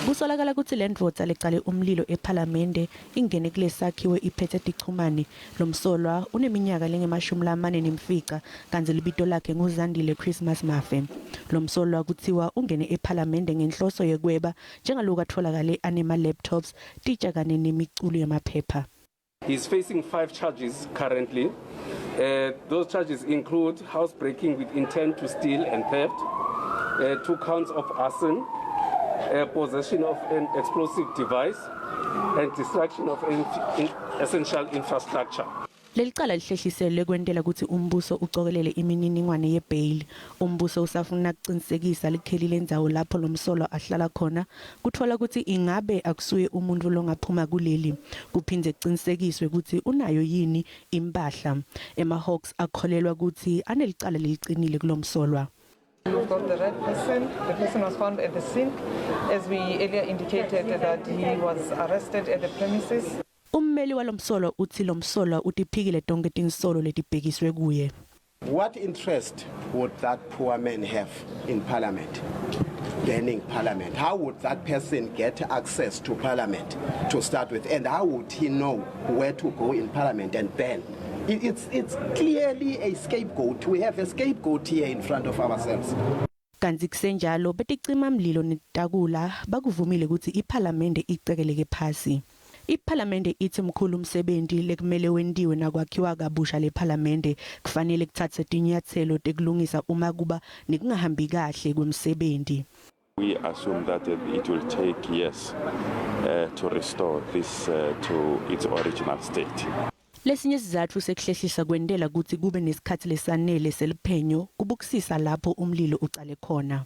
Kusolakala ukuthi Lendvodza lecale umlilo ephalamende ingene kule sakhiwo iphethe ticumane lomsolwa uneminyaka lengemashumi lamane nemfica kanti libito lakhe nguzandile Christmas Mafe. Lomsolwa kuthiwa ungene ephalamende ngenhloso yekweba njengalokho atholakale anema laptops titsha kane nemiculo yamaphepha. He's facing 5 charges currently. Those charges include housebreaking with intent to steal and theft, 2 counts of arson, possession of an explosive device, and destruction of essential infrastructure. Lecala Lihlehliselwe kwentela ukuthi umbuso ucokelele imininingwane yebail. Umbuso usafuna ukuqinisekisa likheli lendzawo lapho lomsolwa ahlala khona kuthola ukuthi ingabe akusuye umuntu longaphuma kuleli kuphinde kuqinisekiswe ukuthi unayo yini impahla. Emahawks akholelwa ukuthi anelicala leliqinile kulomsolwa. We've got the right person. The person was found at the scene. As we earlier indicated that he was arrested at the premises. Ummeli walomsolwa uthi lomsolwa utiphikile tonke tinsolo letibhekiswe kuye. What interest would that poor man have in parliament? Banning parliament. How would that person get access to parliament to start with? And how would he know where to go in parliament and ban? It's clearly a scapegoat. We have a scapegoat here in front of ourselves. Kanti kusenjalo beticima mlilo netakula bakuvumile ukuthi iphalamende icekeleke phasi. Iphalamende ithi mkhulu umsebenzi lekumele wendiwe nakwakhiwa kabusha lephalamende kufanele kuthathe tinyathelo tekulungisa uma kuba nekungahambi kahle kwemsebenzi. We assume that it will take years to restore this to its original state. Lesinye sizathu sekuhlehlisa kwendela ukuthi kube nesikhathi lesanele seliphenyo kubukisisa lapho umlilo ucale khona.